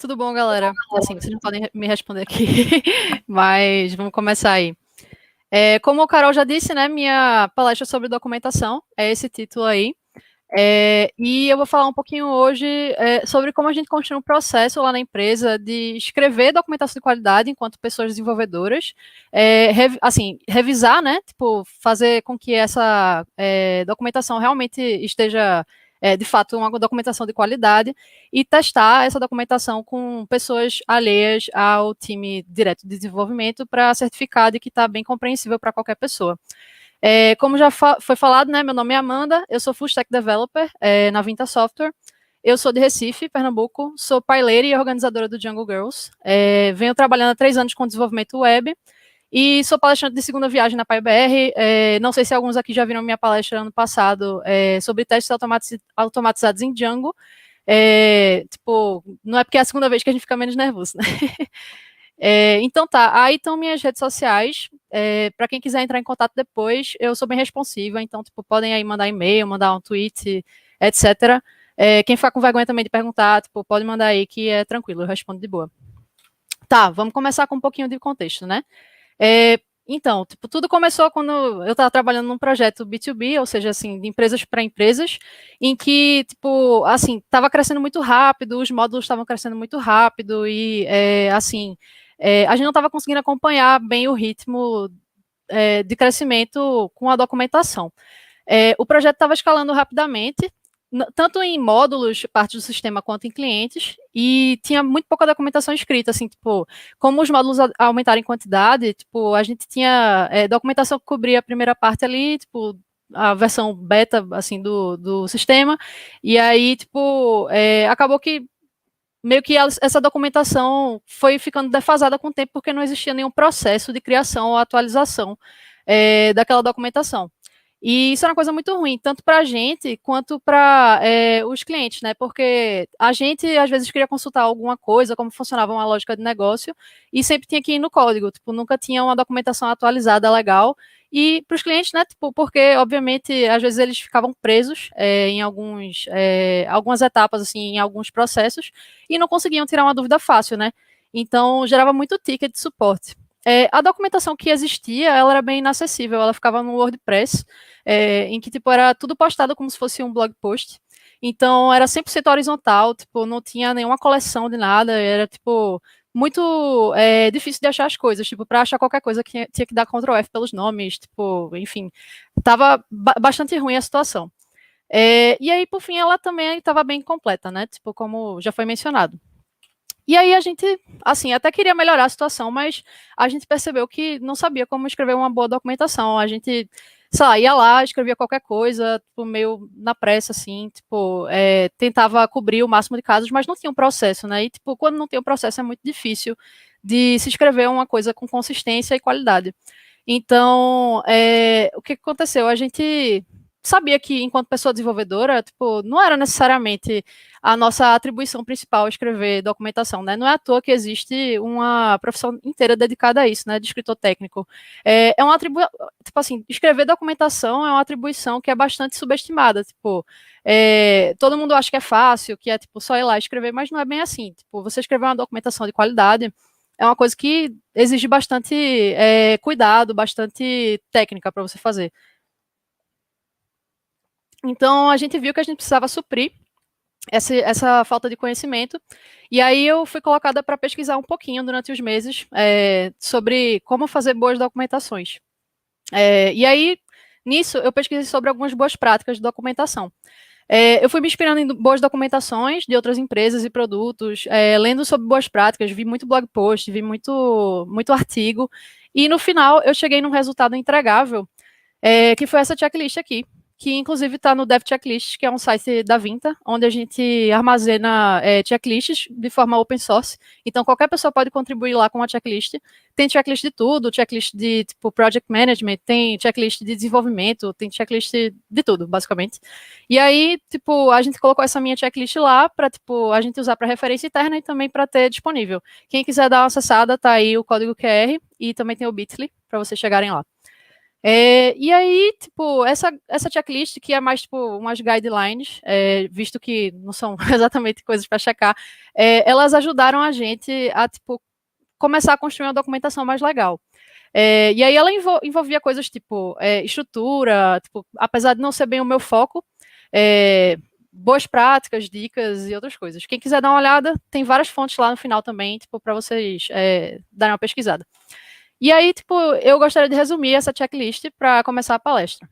Tudo bom, galera? Assim, vocês não podem me responder aqui, mas vamos começar aí. Como o Carol já disse, né, minha palestra sobre documentação é esse título aí. E eu vou falar um pouquinho hoje sobre como a gente construi um processo lá na empresa de escrever documentação de qualidade enquanto pessoas desenvolvedoras, revisar, né, tipo, fazer com que essa documentação realmente esteja de fato uma documentação de qualidade e testar essa documentação com pessoas alheias ao time direto de desenvolvimento para certificar de que está bem compreensível para qualquer pessoa. Como já foi falado, né, meu nome é Amanda, eu sou Full Stack Developer na Vinta Software. Eu sou de Recife, Pernambuco, sou paileira e organizadora do Jungle Girls. Venho trabalhando há 3 anos com desenvolvimento web e sou palestrante de segunda viagem na PyBR. Não sei se alguns aqui já viram minha palestra ano passado sobre testes automatizados em Django. Tipo, não é porque é a segunda vez que a gente fica menos nervoso, né? Então tá, aí estão minhas redes sociais. Para quem quiser entrar em contato depois, eu sou bem responsiva, então tipo, podem aí mandar e-mail, mandar um tweet, etc. Quem ficar com vergonha também de perguntar, tipo, pode mandar aí que é tranquilo, eu respondo de boa. Tá, vamos começar com um pouquinho de contexto, né? Então, tipo, tudo começou quando eu estava trabalhando num projeto B2B, ou seja, assim, de empresas para empresas, em que, tipo, assim, estava crescendo muito rápido, os módulos estavam crescendo muito rápido e, assim, a gente não estava conseguindo acompanhar bem o ritmo de crescimento com a documentação. O projeto estava escalando rapidamente, tanto em módulos, parte do sistema, quanto em clientes, e tinha muito pouca documentação escrita, assim, tipo, como os módulos aumentaram em quantidade, tipo, a gente tinha documentação que cobria a primeira parte ali, tipo, a versão beta, assim, do sistema, e aí, tipo, acabou que meio que essa documentação foi ficando defasada com o tempo, porque não existia nenhum processo de criação ou atualização daquela documentação. E isso é uma coisa muito ruim, tanto para a gente quanto para os clientes, né? Porque a gente, às vezes, queria consultar alguma coisa, como funcionava uma lógica de negócio, e sempre tinha que ir no código, tipo, nunca tinha uma documentação atualizada legal. E para os clientes, né? Tipo, porque, obviamente, às vezes eles ficavam presos em algumas etapas, assim, em alguns processos, e não conseguiam tirar uma dúvida fácil, né? Então, gerava muito ticket de suporte. A documentação que existia, ela era bem inacessível, ela ficava no WordPress, em que, tipo, era tudo postado como se fosse um blog post. Então, era 100% horizontal, tipo, não tinha nenhuma coleção de nada, era, tipo, muito difícil de achar as coisas, tipo, para achar qualquer coisa que tinha que dar Ctrl F pelos nomes, tipo, enfim, tava bastante ruim a situação. E aí, por fim, ela também estava bem completa, né, tipo, como já foi mencionado. E aí a gente, assim, até queria melhorar a situação, mas a gente percebeu que não sabia como escrever uma boa documentação. A gente, sei lá, ia lá, escrevia qualquer coisa, tipo, meio na pressa, assim, tipo, tentava cobrir o máximo de casos, mas não tinha um processo, né? E, tipo, quando não tem um processo é muito difícil de se escrever uma coisa com consistência e qualidade. Então, o que aconteceu? A gente sabia que, enquanto pessoa desenvolvedora, tipo, não era necessariamente a nossa atribuição principal escrever documentação, né? Não é à toa que existe uma profissão inteira dedicada a isso, né? De escritor técnico. É uma atribuição, tipo assim, escrever documentação é uma atribuição que é bastante subestimada, tipo, todo mundo acha que é fácil, que é, tipo, só ir lá escrever, mas não é bem assim. Tipo, você escrever uma documentação de qualidade é uma coisa que exige bastante cuidado, bastante técnica para você fazer. Então, a gente viu que a gente precisava suprir essa falta de conhecimento, e aí eu fui colocada para pesquisar um pouquinho durante os meses sobre como fazer boas documentações. E aí, nisso, eu pesquisei sobre algumas boas práticas de documentação. Eu fui me inspirando em boas documentações de outras empresas e produtos, lendo sobre boas práticas, vi muito blog post, vi muito artigo, e no final eu cheguei num resultado entregável, que foi essa checklist aqui, que inclusive está no Dev Checklist, que é um site da Vinta, onde a gente armazena checklists de forma open source. Então, qualquer pessoa pode contribuir lá com a checklist. Tem checklist de tudo, checklist de tipo project management, tem checklist de desenvolvimento, tem checklist de tudo, basicamente. E aí, tipo, a gente colocou essa minha checklist lá para tipo, a gente usar para referência interna e também para ter disponível. Quem quiser dar uma acessada, tá aí o código QR e também tem o Bitly para vocês chegarem lá. E aí, tipo, essa checklist, que é mais, tipo, umas guidelines, visto que não são exatamente coisas para checar, elas ajudaram a gente a, tipo, começar a construir uma documentação mais legal. E aí ela envolvia coisas tipo estrutura, tipo, apesar de não ser bem o meu foco, é, boas práticas, dicas e outras coisas. Quem quiser dar uma olhada, tem várias fontes lá no final também, tipo, para vocês darem uma pesquisada. E aí, tipo, eu gostaria de resumir essa checklist para começar a palestra.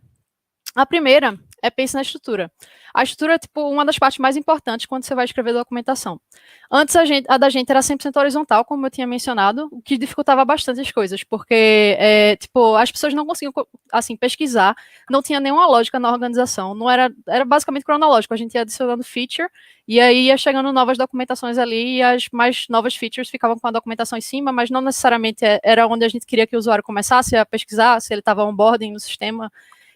A primeira é pense na estrutura. A estrutura é, tipo, uma das partes mais importantes quando você vai escrever documentação. Antes, a da gente era 100% horizontal, como eu tinha mencionado, o que dificultava bastante as coisas, porque, tipo, as pessoas não conseguiam, assim, pesquisar, não tinha nenhuma lógica na organização, não era basicamente cronológico, a gente ia adicionando feature, e aí ia chegando novas documentações ali, e as mais novas features ficavam com a documentação em cima, mas não necessariamente era onde a gente queria que o usuário começasse a pesquisar, se ele estava onboarding no sistema,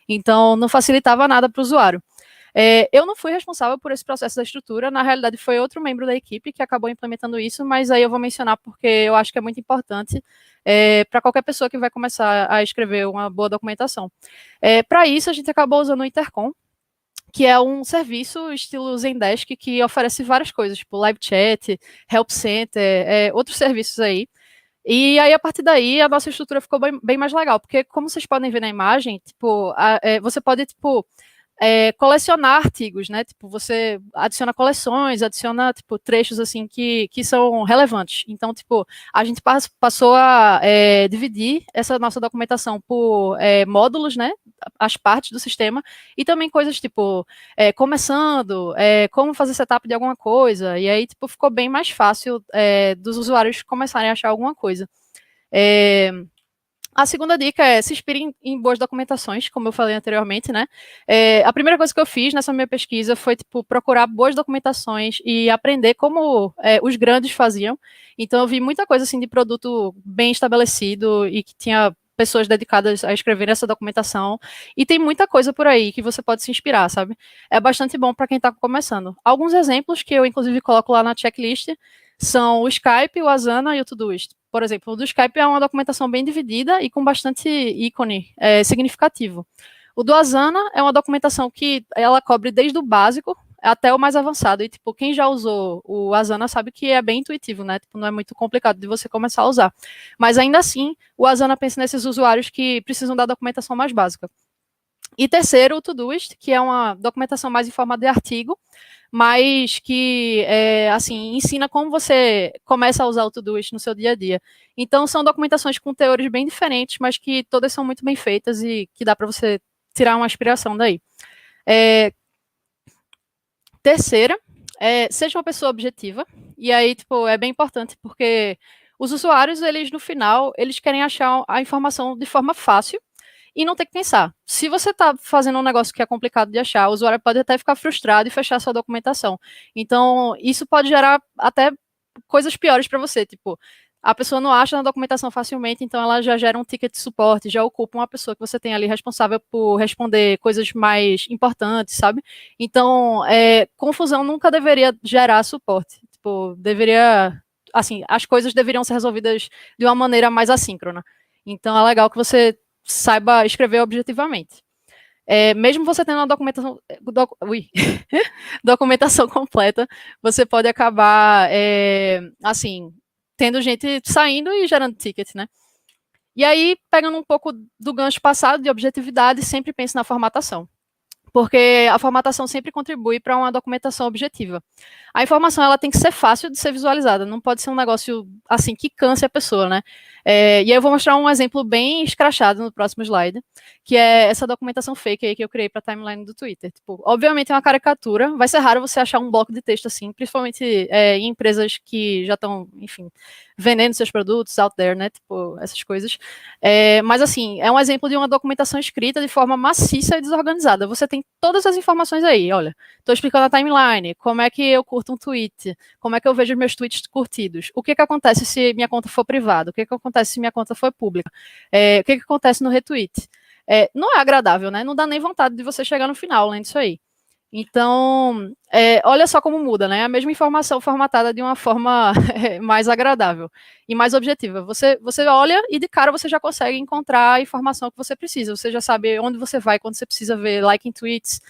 então, não facilitava nada para o usuário. Eu não fui responsável por esse processo da estrutura, na realidade foi outro membro da equipe que acabou implementando isso, mas aí eu vou mencionar porque eu acho que é muito importante para qualquer pessoa que vai começar a escrever uma boa documentação. Para isso, a gente acabou usando o Intercom, que é um serviço estilo Zendesk que oferece várias coisas, tipo live chat, help center, outros serviços aí. E aí, a partir daí, a nossa estrutura ficou bem mais legal, porque como vocês podem ver na imagem, tipo, você pode, tipo, colecionar artigos, né? Tipo, você adiciona coleções, adiciona, tipo, trechos, assim, que são relevantes. Então, tipo, a gente passou a dividir essa nossa documentação por módulos, né? As partes do sistema, e também coisas, tipo, começando, como fazer setup de alguma coisa, e aí, tipo, ficou bem mais fácil dos usuários começarem a achar alguma coisa. A segunda dica é se inspire em boas documentações, como eu falei anteriormente, né? A primeira coisa que eu fiz nessa minha pesquisa foi, tipo, procurar boas documentações e aprender como os grandes faziam. Então, eu vi muita coisa, assim, de produto bem estabelecido e que tinha pessoas dedicadas a escrever essa documentação. E tem muita coisa por aí que você pode se inspirar, sabe? É bastante bom para quem está começando. Alguns exemplos que eu, inclusive, coloco lá na checklist são o Skype, o Asana e o Todoist. Por exemplo, o do Skype é uma documentação bem dividida e com bastante ícone significativo. O do Asana é uma documentação que ela cobre desde o básico até o mais avançado. E, tipo, quem já usou o Asana sabe que é bem intuitivo, né? Tipo, não é muito complicado de você começar a usar. Mas, ainda assim, o Asana pensa nesses usuários que precisam da documentação mais básica. E terceiro, o Todoist, que é uma documentação mais em forma de artigo, mas que, assim, ensina como você começa a usar o Todoist no seu dia a dia. Então, são documentações com teores bem diferentes, mas que todas são muito bem feitas e que dá para você tirar uma inspiração daí. Terceira, seja uma pessoa objetiva. E aí, tipo, é bem importante porque os usuários, eles, no final, eles querem achar a informação de forma fácil e não ter que pensar. Se você está fazendo um negócio que é complicado de achar, o usuário pode até ficar frustrado e fechar sua documentação. Então, isso pode gerar até coisas piores para você, tipo, a pessoa não acha na documentação facilmente, então ela já gera um ticket de suporte, já ocupa uma pessoa que você tem ali responsável por responder coisas mais importantes, sabe? Então, confusão nunca deveria gerar suporte. Tipo, deveria, assim, as coisas deveriam ser resolvidas de uma maneira mais assíncrona. Então, é legal que você saiba escrever objetivamente. Mesmo você tendo uma documentação, documentação completa, você pode acabar, assim, tendo gente saindo e gerando ticket, né? E aí, pegando um pouco do gancho passado de objetividade, sempre pense na formatação. Porque a formatação sempre contribui para uma documentação objetiva. A informação ela tem que ser fácil de ser visualizada, não pode ser um negócio assim que canse a pessoa, né? E aí eu vou mostrar um exemplo bem escrachado no próximo slide, que é essa documentação fake aí que eu criei para a timeline do Twitter. Tipo, obviamente é uma caricatura, vai ser raro você achar um bloco de texto assim, principalmente em empresas que já estão, enfim, vendendo seus produtos out there, né? Tipo, essas coisas. Mas assim, é um exemplo de uma documentação escrita de forma maciça e desorganizada. Você tem todas as informações aí, olha. Estou explicando a timeline, como é que eu curto um tweet, como é que eu vejo meus tweets curtidos, o que acontece se minha conta for privada, o que acontece se minha conta for pública, o que acontece no retweet. Não é agradável, né? Não dá nem vontade de você chegar no final lendo isso aí. Então, olha só como muda, né? A mesma informação formatada de uma forma mais agradável e mais objetiva. Você olha e de cara você já consegue encontrar a informação que você precisa. Você já sabe onde você vai quando você precisa ver like em tweets,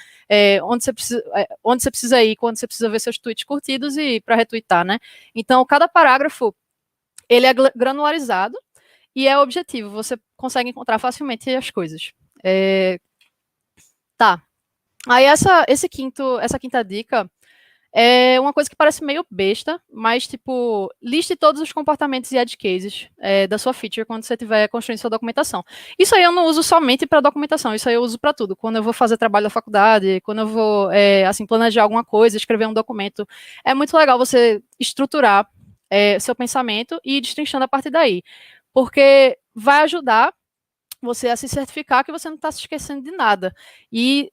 onde você precisa ir quando você precisa ver seus tweets curtidos e para retweetar, né? Então, cada parágrafo ele é granularizado e é objetivo. Você consegue encontrar facilmente as coisas. Tá. Aí essa quinta dica é uma coisa que parece meio besta, mas, tipo, liste todos os comportamentos e edge cases da sua feature quando você estiver construindo sua documentação. Isso aí eu não uso somente para documentação, isso aí eu uso para tudo. Quando eu vou fazer trabalho da faculdade, quando eu vou, assim, planejar alguma coisa, escrever um documento, é muito legal você estruturar seu pensamento e ir destrinchando a partir daí. Porque vai ajudar você a se certificar que você não está se esquecendo de nada. E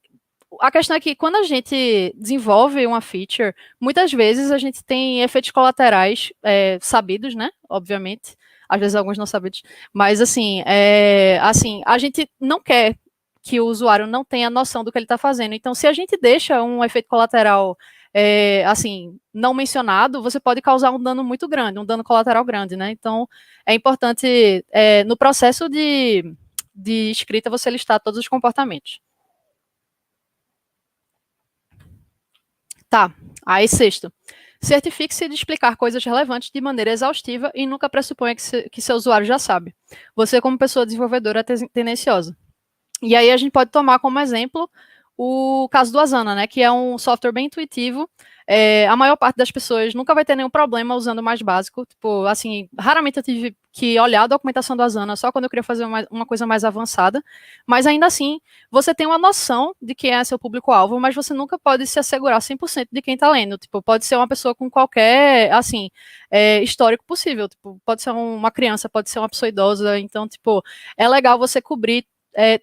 a questão é que quando a gente desenvolve uma feature, muitas vezes a gente tem efeitos colaterais sabidos, né? Obviamente. Às vezes alguns não sabidos. Mas assim, a gente não quer que o usuário não tenha noção do que ele está fazendo. Então, se a gente deixa um efeito colateral assim, não mencionado, você pode causar um dano muito grande, um dano colateral grande, né? Então, é importante, no processo de escrita, você listar todos os comportamentos. Tá, aí sexto. Certifique-se de explicar coisas relevantes de maneira exaustiva e nunca pressuponha que seu usuário já sabe. Você, como pessoa desenvolvedora, é tendenciosa. E aí a gente pode tomar como exemplo o caso do Asana, né, que é um software bem intuitivo. A maior parte das pessoas nunca vai ter nenhum problema usando o mais básico. Tipo, assim, raramente eu tive que olhar a documentação do Asana só quando eu queria fazer uma coisa mais avançada. Mas ainda assim, você tem uma noção de quem é seu público-alvo, mas você nunca pode se assegurar 100% de quem está lendo. Tipo, pode ser uma pessoa com qualquer, assim, histórico possível. Tipo, pode ser uma criança, pode ser uma pessoa idosa. Então, tipo, é legal você cobrir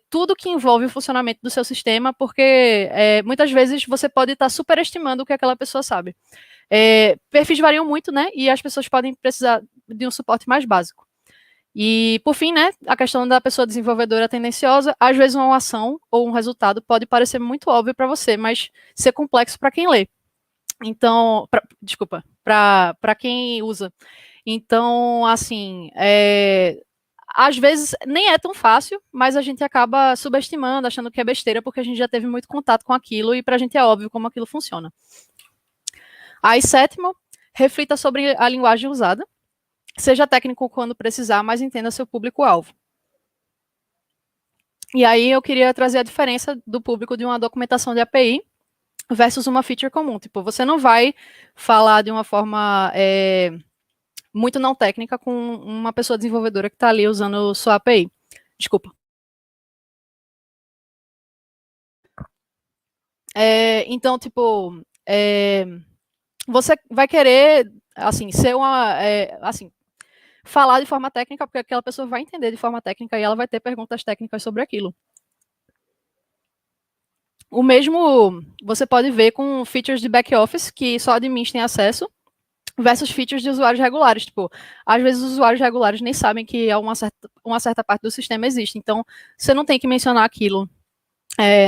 tudo que envolve o funcionamento do seu sistema, porque muitas vezes você pode estar superestimando o que aquela pessoa sabe. Perfis variam muito, né? E as pessoas podem precisar de um suporte mais básico. E, por fim, né, a questão da pessoa desenvolvedora tendenciosa, às vezes uma ação ou um resultado pode parecer muito óbvio para você, mas ser complexo para quem lê. Então, desculpa, para quem usa. Então, assim, às vezes nem é tão fácil, mas a gente acaba subestimando, achando que é besteira, porque a gente já teve muito contato com aquilo e para a gente é óbvio como aquilo funciona. Aí, sétimo, reflita sobre a linguagem usada. Seja técnico quando precisar, mas entenda seu público-alvo. E aí eu queria trazer a diferença do público de uma documentação de API versus uma feature comum. Tipo, você não vai falar de uma forma muito não técnica com uma pessoa desenvolvedora que está ali usando sua API. Desculpa. Então, tipo, você vai querer, assim, ser assim, falar de forma técnica, porque aquela pessoa vai entender de forma técnica e ela vai ter perguntas técnicas sobre aquilo. O mesmo você pode ver com features de back-office, que só admins têm acesso, versus features de usuários regulares. Tipo, às vezes os usuários regulares nem sabem que uma certa parte do sistema existe. Então, você não tem que mencionar aquilo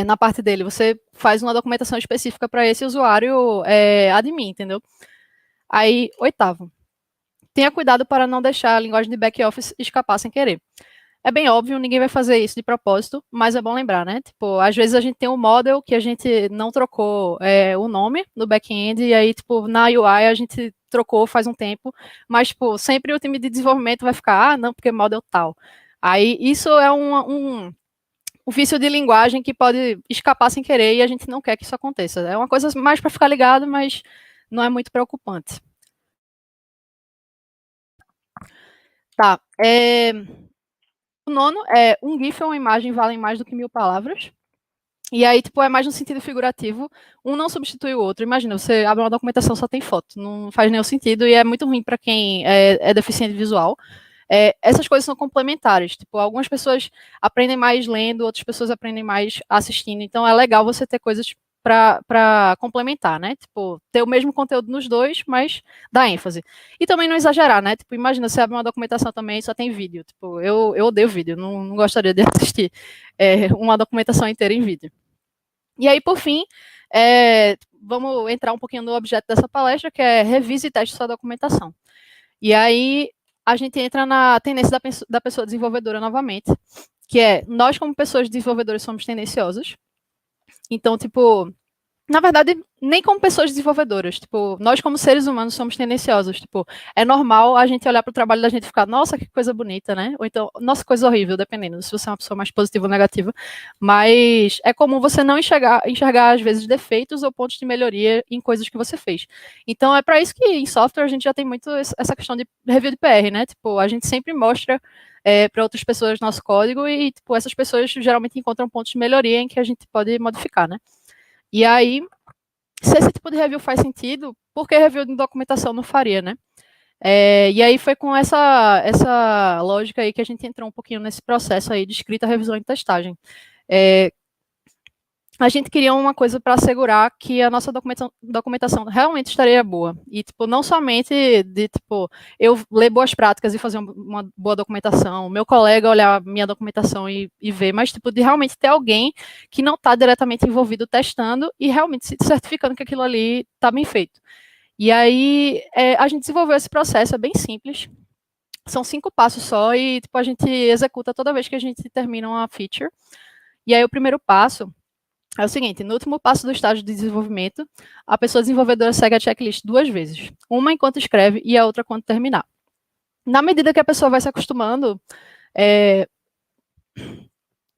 na parte dele. Você faz uma documentação específica para esse usuário admin, entendeu? Aí, oitavo. Tenha cuidado para não deixar a linguagem de back-office escapar sem querer. É bem óbvio, ninguém vai fazer isso de propósito, mas é bom lembrar, né? Tipo, às vezes a gente tem um model que a gente não trocou o nome no back-end, e aí, tipo, na UI a gente trocou faz um tempo, mas, tipo, sempre o time de desenvolvimento vai ficar, não, porque model tal. Aí, isso é um vício de linguagem que pode escapar sem querer e a gente não quer que isso aconteça. É uma coisa mais para ficar ligado, mas não é muito preocupante. Tá. O nono é um GIF ou uma imagem valem mais do que 1000 palavras. E aí, tipo, é mais no sentido figurativo. Um não substitui o outro. Imagina, você abre uma documentação só tem foto. Não faz nenhum sentido e é muito ruim para quem é deficiente visual. Essas coisas são complementares. Tipo, algumas pessoas aprendem mais lendo, outras pessoas aprendem mais assistindo. Então, é legal você ter coisas para complementar, né? Tipo, ter o mesmo conteúdo nos dois, mas dar ênfase. E também não exagerar, né? Tipo, imagina, você abre uma documentação também e só tem vídeo. Tipo, eu odeio vídeo, não gostaria de assistir uma documentação inteira em vídeo. E aí, por fim, vamos entrar um pouquinho no objeto dessa palestra, que é revise e teste sua documentação. E aí a gente entra na tendência da pessoa desenvolvedora novamente, que é, nós como pessoas desenvolvedoras somos tendenciosas. Então, tipo, na verdade, nem como pessoas desenvolvedoras, tipo, nós como seres humanos somos tendenciosos, tipo, é normal a gente olhar para o trabalho da gente e ficar, nossa, que coisa bonita, né? Ou então, nossa, coisa horrível, dependendo se você é uma pessoa mais positiva ou negativa, mas é comum você não enxergar às vezes defeitos ou pontos de melhoria em coisas que você fez. Então, é para isso que em software a gente já tem muito essa questão de review de PR, né? Tipo, a gente sempre mostra para outras pessoas nosso código e, tipo, essas pessoas geralmente encontram pontos de melhoria em que a gente pode modificar, né? E aí, se esse tipo de review faz sentido, por que review de documentação não faria, né? E aí foi com essa lógica aí que a gente entrou um pouquinho nesse processo aí de escrita, revisão e testagem. A gente queria uma coisa para assegurar que a nossa documentação realmente estaria boa. E, tipo, não somente de, tipo, eu ler boas práticas e fazer uma boa documentação, meu colega olhar minha documentação e ver, mas, tipo, de realmente ter alguém que não está diretamente envolvido testando e realmente se certificando que aquilo ali está bem feito. E aí, a gente desenvolveu esse processo, é bem simples. São 5 passos só e, tipo, a gente executa toda vez que a gente termina uma feature. E aí, o primeiro passo é o seguinte, no último passo do estágio de desenvolvimento, a pessoa desenvolvedora segue a checklist 2 vezes. Uma enquanto escreve e a outra quando terminar. Na medida que a pessoa vai se acostumando,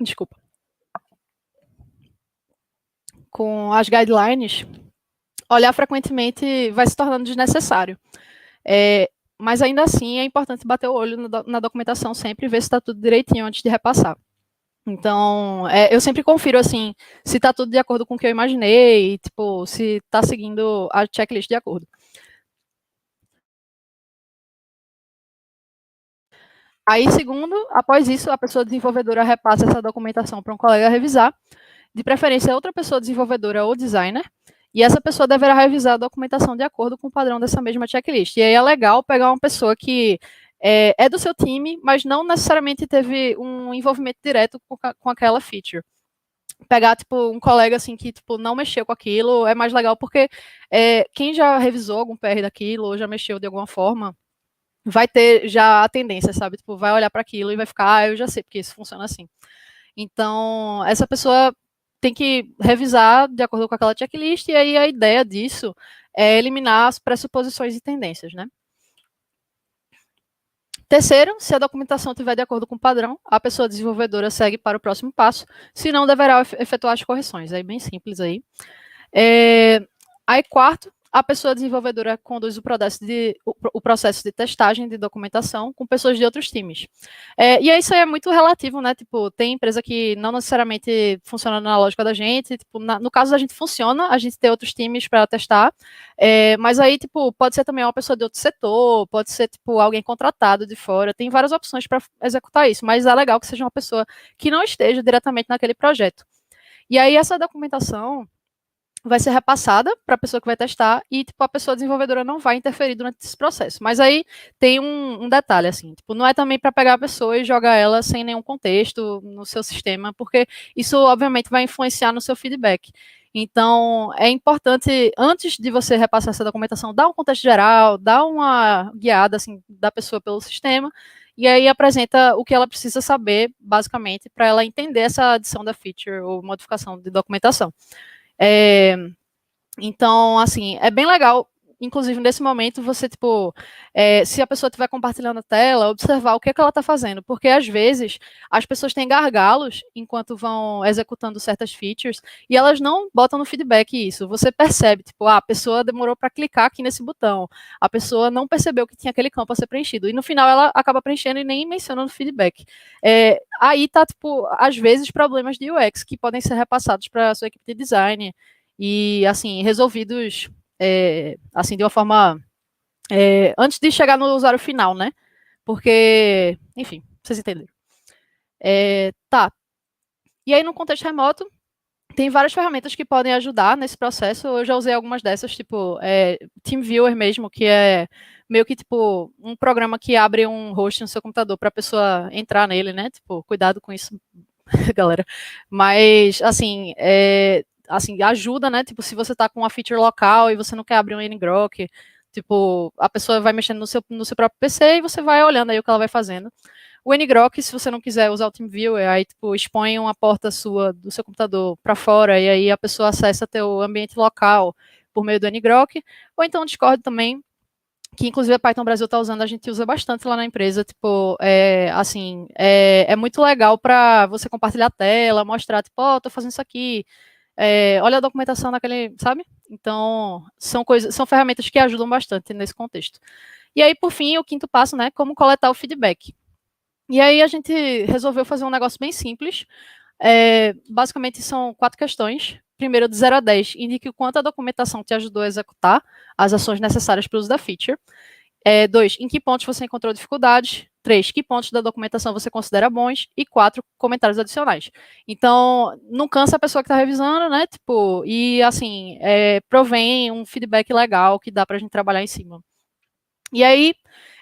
desculpa, com as guidelines, olhar frequentemente vai se tornando desnecessário. Mas ainda assim é importante bater o olho na documentação sempre e ver se está tudo direitinho antes de repassar. Então, eu sempre confiro, assim, se está tudo de acordo com o que eu imaginei, tipo, se está seguindo a checklist de acordo. Aí, segundo, após isso, a pessoa desenvolvedora repassa essa documentação para um colega revisar, de preferência outra pessoa desenvolvedora ou designer, e essa pessoa deverá revisar a documentação de acordo com o padrão dessa mesma checklist. E aí é legal pegar uma pessoa que é do seu time, mas não necessariamente teve um envolvimento direto com aquela feature. Pegar, tipo, um colega, assim, que, tipo, não mexeu com aquilo, é mais legal, porque quem já revisou algum PR daquilo, ou já mexeu de alguma forma, vai ter já a tendência, sabe? Tipo, vai olhar para aquilo e vai ficar, eu já sei, porque isso funciona assim. Então, essa pessoa tem que revisar de acordo com aquela checklist, e aí a ideia disso é eliminar as pressuposições e tendências, né? Terceiro, se a documentação estiver de acordo com o padrão, a pessoa desenvolvedora segue para o próximo passo, se não, deverá efetuar as correções. É bem simples aí. Aí, quarto, a pessoa desenvolvedora conduz o processo de testagem de documentação com pessoas de outros times. E isso aí é muito relativo, né? Tipo, tem empresa que não necessariamente funciona na lógica da gente. Tipo, no caso da gente funciona, a gente tem outros times para testar. Mas aí, tipo, pode ser também uma pessoa de outro setor, pode ser, tipo, alguém contratado de fora. Tem várias opções para executar isso, mas é legal que seja uma pessoa que não esteja diretamente naquele projeto. E aí, essa documentação vai ser repassada para a pessoa que vai testar e, tipo, a pessoa desenvolvedora não vai interferir durante esse processo. Mas aí tem um detalhe, assim, tipo, não é também para pegar a pessoa e jogar ela sem nenhum contexto no seu sistema, porque isso, obviamente, vai influenciar no seu feedback. Então, é importante, antes de você repassar essa documentação, dar um contexto geral, dar uma guiada, assim, da pessoa pelo sistema, e aí apresenta o que ela precisa saber, basicamente, para ela entender essa adição da feature ou modificação de documentação. Então, assim, é bem legal, inclusive nesse momento, você, tipo, se a pessoa estiver compartilhando a tela, observar o que é que ela está fazendo, porque às vezes as pessoas têm gargalos enquanto vão executando certas features e elas não botam no feedback isso. Você percebe, tipo, a pessoa demorou para clicar aqui nesse botão, a pessoa não percebeu que tinha aquele campo a ser preenchido, e no final ela acaba preenchendo e nem menciona no feedback. Aí tá, tipo, às vezes problemas de UX que podem ser repassados para a sua equipe de design, e, assim, resolvidos, assim, de uma forma, antes de chegar no usuário final, né? Porque, enfim, vocês entenderam. Tá. E aí, no contexto remoto, tem várias ferramentas que podem ajudar nesse processo. Eu já usei algumas dessas, tipo, TeamViewer mesmo, que é meio que, tipo, um programa que abre um host no seu computador para a pessoa entrar nele, né? Tipo, cuidado com isso, galera. Mas, assim, assim, ajuda, né? Tipo, se você tá com uma feature local e você não quer abrir um ngrok, tipo, a pessoa vai mexendo no seu próprio PC e você vai olhando aí o que ela vai fazendo. O ngrok, se você não quiser usar o TeamViewer, aí tipo, expõe uma porta sua do seu computador para fora e aí a pessoa acessa teu ambiente local por meio do ngrok, ou então o Discord também, que inclusive a Python Brasil está usando, a gente usa bastante lá na empresa, tipo, assim, é muito legal para você compartilhar a tela, mostrar, tipo, ó, tô fazendo isso aqui, olha a documentação naquele, sabe? Então, são ferramentas que ajudam bastante nesse contexto. E aí, por fim, o quinto passo, né, como coletar o feedback. E aí a gente resolveu fazer um negócio bem simples. Basicamente são 4 questões. Primeiro, de 0 a 10, indique o quanto a documentação te ajudou a executar as ações necessárias para o uso da feature. 2, em que pontos você encontrou dificuldades. 3, que pontos da documentação você considera bons. E 4, comentários adicionais. Então, não cansa a pessoa que está revisando, né? Tipo, e assim, provém um feedback legal que dá para a gente trabalhar em cima. E aí,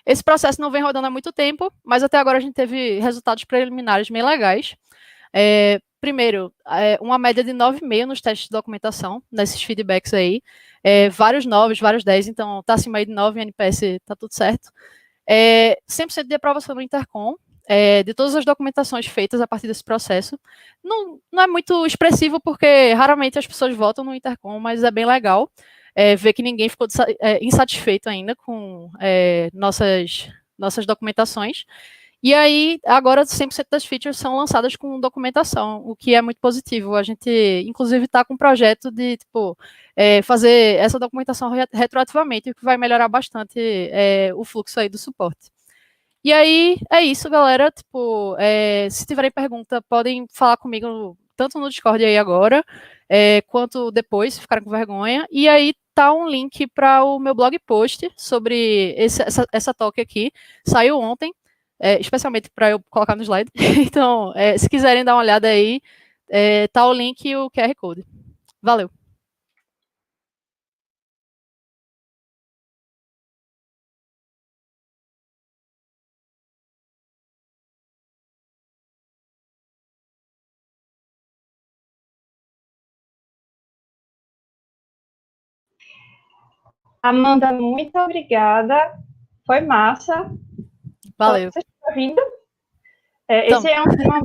esse processo não vem rodando há muito tempo, mas até agora a gente teve resultados preliminares bem legais. Primeiro, uma média de 9,5 nos testes de documentação, nesses feedbacks aí. Vários 9, vários 10, então tá acima aí de 9 em NPS, tá tudo certo. 100% de aprovação no Intercom, de todas as documentações feitas a partir desse processo. Não é muito expressivo, porque raramente as pessoas votam no Intercom, mas é bem legal ver que ninguém ficou insatisfeito ainda com nossas documentações. E aí, agora 100% das features são lançadas com documentação, o que é muito positivo. A gente, inclusive, está com um projeto de, tipo, fazer essa documentação retroativamente, o que vai melhorar bastante o fluxo aí do suporte. E aí, é isso, galera. Tipo, se tiverem pergunta, podem falar comigo tanto no Discord aí agora, quanto depois, se ficarem com vergonha. E aí tá um link para o meu blog post sobre essa talk aqui. Saiu ontem, especialmente para eu colocar no slide. Então, se quiserem dar uma olhada aí, tá o link e o QR Code. Valeu! Amanda, muito obrigada. Foi massa. Valeu! Você está ouvindo? Esse é um tema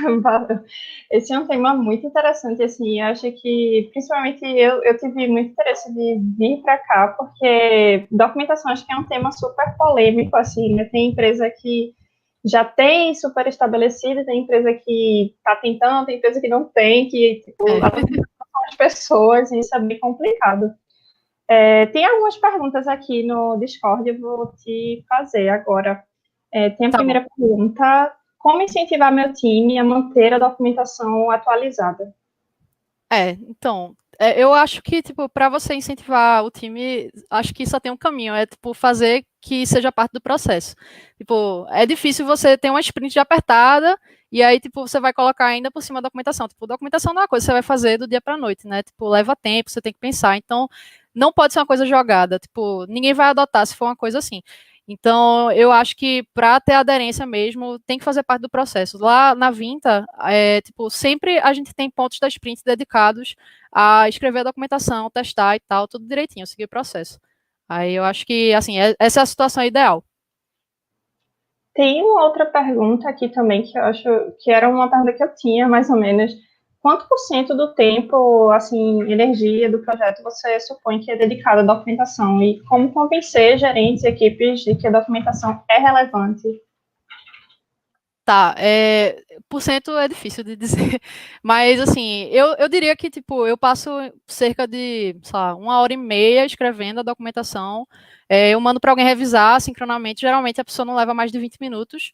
muito... esse é um tema muito interessante, assim, eu acho que, principalmente eu tive muito interesse de vir para cá, porque documentação acho que é um tema super polêmico, assim, né? Tem empresa que já tem super estabelecido, tem empresa que está tentando, tem empresa que não tem, que, tipo, a documentação são as pessoas, e isso é bem complicado. Tem algumas perguntas aqui no Discord, eu vou te fazer agora. Tem a primeira pergunta: como incentivar meu time a manter a documentação atualizada? Então, eu acho que, tipo, para você incentivar o time, acho que só tem um caminho, tipo, fazer que seja parte do processo. Tipo, é difícil você ter uma sprint já apertada e aí, tipo, você vai colocar ainda por cima a documentação. Tipo, documentação não é uma coisa que você vai fazer do dia para a noite, né? Tipo, leva tempo, você tem que pensar. Então, não pode ser uma coisa jogada. Tipo, ninguém vai adotar se for uma coisa assim. Então, eu acho que para ter aderência mesmo, tem que fazer parte do processo. Lá na Vinta, tipo, sempre a gente tem pontos da sprint dedicados a escrever a documentação, testar e tal, tudo direitinho, seguir o processo. Aí eu acho que, assim, essa é a situação ideal. Tem uma outra pergunta aqui também, que eu acho que era uma pergunta que eu tinha, mais ou menos. Quanto por cento do tempo, assim, energia do projeto você supõe que é dedicado à documentação? E como convencer gerentes e equipes de que a documentação é relevante? Tá, por cento é difícil de dizer, mas assim, eu diria que, tipo, eu passo cerca de, sei lá, 1h30 escrevendo a documentação, eu mando para alguém revisar sincronamente, geralmente a pessoa não leva mais de 20 minutos,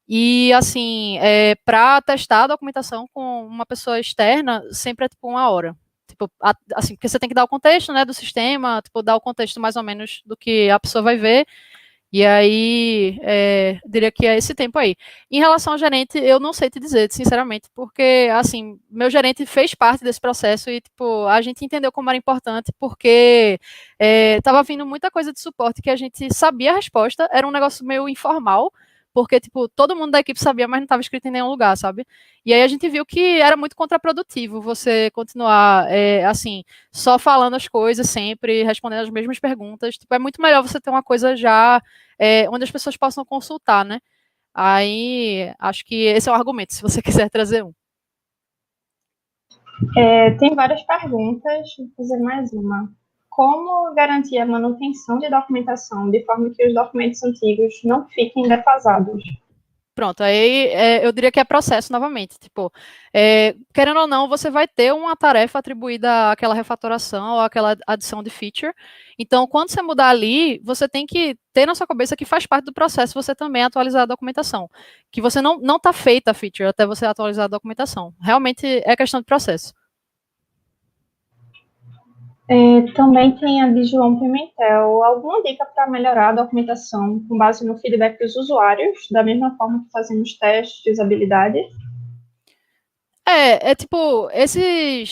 e assim, para testar a documentação com uma pessoa externa, sempre é tipo 1 hora. Tipo, assim, porque você tem que dar o contexto, né, do sistema, tipo, dar o contexto mais ou menos do que a pessoa vai ver, e aí, diria que é esse tempo aí. Em relação ao gerente, eu não sei te dizer, sinceramente, porque, assim, meu gerente fez parte desse processo e, tipo, a gente entendeu como era importante, porque estava vindo muita coisa de suporte que a gente sabia a resposta, era um negócio meio informal, porque, tipo, todo mundo da equipe sabia, mas não estava escrito em nenhum lugar, sabe? E aí a gente viu que era muito contraprodutivo você continuar, assim, só falando as coisas sempre, respondendo as mesmas perguntas. Tipo, é muito melhor você ter uma coisa já onde as pessoas possam consultar, né? Aí, acho que esse é um argumento, se você quiser trazer um. Tem várias perguntas, vou fazer mais uma. Como garantir a manutenção de documentação de forma que os documentos antigos não fiquem defasados? Pronto, aí eu diria que é processo novamente. Tipo, querendo ou não, você vai ter uma tarefa atribuída àquela refatoração ou àquela adição de feature. Então, quando você mudar ali, você tem que ter na sua cabeça que faz parte do processo você também atualizar a documentação. Que você não está feita a feature até você atualizar a documentação. Realmente é questão de processo. Também tem a de João Pimentel. Alguma dica para melhorar a documentação com base no feedback dos usuários, da mesma forma que fazemos testes de usabilidade? Tipo, esse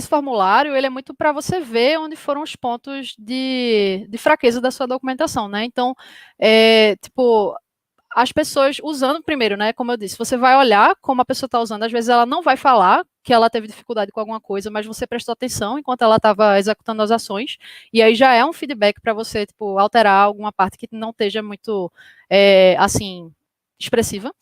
formulário, ele é muito para você ver onde foram os pontos de fraqueza da sua documentação, né? Então, tipo, as pessoas usando primeiro, né? Como eu disse, você vai olhar como a pessoa está usando. Às vezes ela não vai falar que ela teve dificuldade com alguma coisa, mas você prestou atenção enquanto ela estava executando as ações, e aí já é um feedback para você, tipo, alterar alguma parte que não esteja muito, assim, expressiva.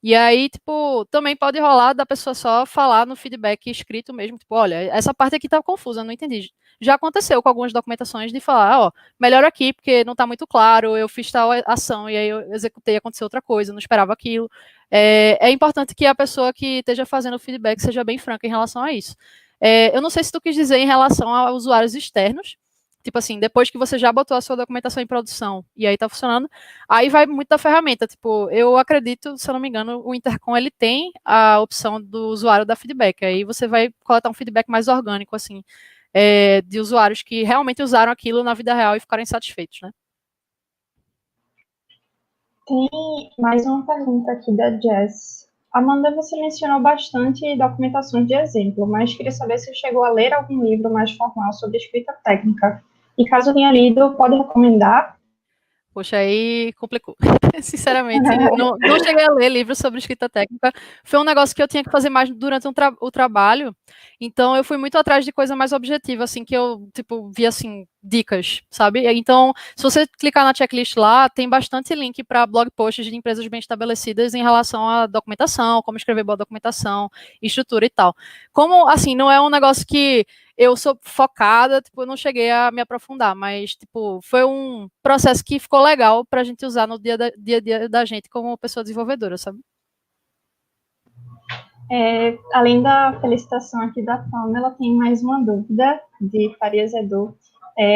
E aí, tipo, também pode rolar da pessoa só falar no feedback escrito mesmo, tipo, olha, essa parte aqui tá confusa, não entendi. Já aconteceu com algumas documentações de falar, ó, melhor aqui, porque não tá muito claro, eu fiz tal ação e aí eu executei, aconteceu outra coisa, não esperava aquilo. É importante que a pessoa que esteja fazendo o feedback seja bem franca em relação a isso. Eu não sei se tu quis dizer em relação a usuários externos, tipo assim, depois que você já botou a sua documentação em produção e aí tá funcionando, aí vai muito da ferramenta. Tipo, eu acredito, se eu não me engano, o Intercom ele tem a opção do usuário dar feedback. Aí você vai coletar um feedback mais orgânico, assim, de usuários que realmente usaram aquilo na vida real e ficaram insatisfeitos, né? Tem mais uma pergunta aqui da Jess. Amanda, você mencionou bastante documentações de exemplo, mas queria saber se chegou a ler algum livro mais formal sobre escrita técnica. E caso tenha lido, pode recomendar? Poxa, aí complicou. Sinceramente, não cheguei a ler livros sobre escrita técnica. Foi um negócio que eu tinha que fazer mais durante o trabalho. Então, eu fui muito atrás de coisa mais objetiva, assim, que eu, tipo, vi, assim, dicas, sabe? Então, se você clicar na checklist lá, tem bastante link para blog posts de empresas bem estabelecidas em relação à documentação, como escrever boa documentação, estrutura e tal. Como, assim, não é um negócio que eu sou focada, tipo, eu não cheguei a me aprofundar, mas, tipo, foi um processo que ficou legal para a gente usar no dia a dia da gente como pessoa desenvolvedora, sabe? Além da felicitação aqui da Pamela, tem mais uma dúvida de Farias Edu.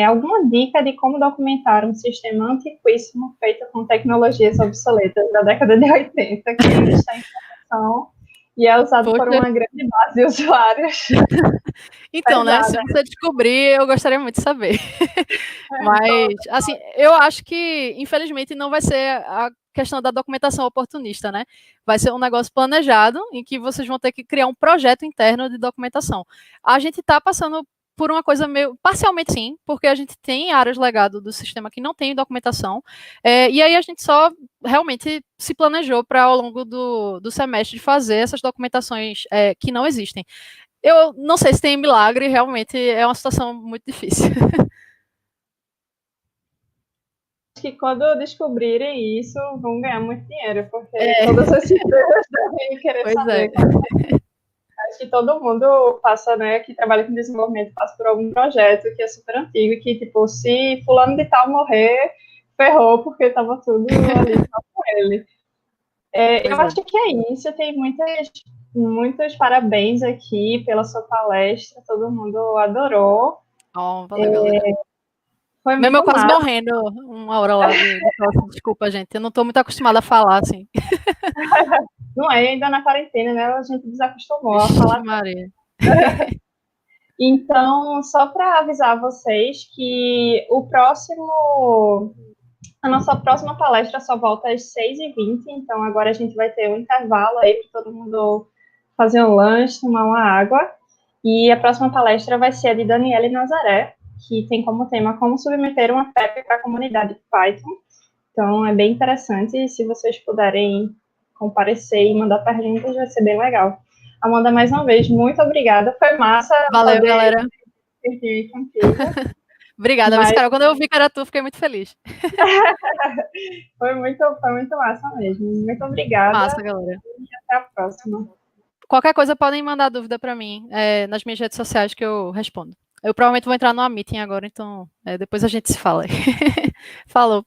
Alguma dica de como documentar um sistema antiquíssimo feito com tecnologias obsoletas da década de 80, que ainda está em produção e é usado por Poxa. uma grande base de usuários? Então, né, se Pesada. você descobrir, eu gostaria muito de saber. Mas, assim, eu acho que, infelizmente, não vai ser a questão da documentação oportunista, né? Vai ser um negócio planejado em que vocês vão ter que criar um projeto interno de documentação. A gente está passando por uma coisa meio, parcialmente sim, porque a gente tem áreas legado do sistema que não tem documentação, e aí a gente só realmente se planejou para, ao longo do semestre, fazer essas documentações que não existem. Eu não sei se tem milagre, realmente é uma situação muito difícil. Que quando descobrirem isso, vão ganhar muito dinheiro, porque É, todas as empresas devem querer pois é. saber. Acho que todo mundo passa, né, que trabalha com desenvolvimento, passa por algum projeto que é super antigo e que, tipo, se fulano de tal morrer, ferrou, porque estava tudo ali só com ele. Eu Pois é. acho que é isso. Tem muitos parabéns aqui pela sua palestra. Todo mundo adorou. Oh, valeu, galera. Foi Mesmo eu muito quase massa. morrendo uma hora lá de tosse. Desculpa, gente. Eu não tô muito acostumada a falar, assim. Não é ainda na quarentena, né? A gente desacostumou a Vixe, falar. Maria. Então, só para avisar vocês que a nossa próxima palestra só volta às 6h20, então agora a gente vai ter um intervalo aí para todo mundo fazer um lanche, tomar uma água. E a próxima palestra vai ser a de Daniele Nazaré, que tem como tema como submeter uma PEP para a comunidade Python. Então, é bem interessante, e se vocês puderem comparecer e mandar perguntas, vai ser bem legal. Amanda, mais uma vez, muito obrigada. Foi massa Valeu, poder galera. interagir contigo. Obrigada, mas, Mas cara, quando eu vi que era tu, fiquei muito feliz. foi muito massa mesmo. Muito obrigada. Massa, galera. E até a próxima. Qualquer coisa podem mandar dúvida para mim nas minhas redes sociais que eu respondo. Eu provavelmente vou entrar numa meeting agora, então depois a gente se fala aí. Falou.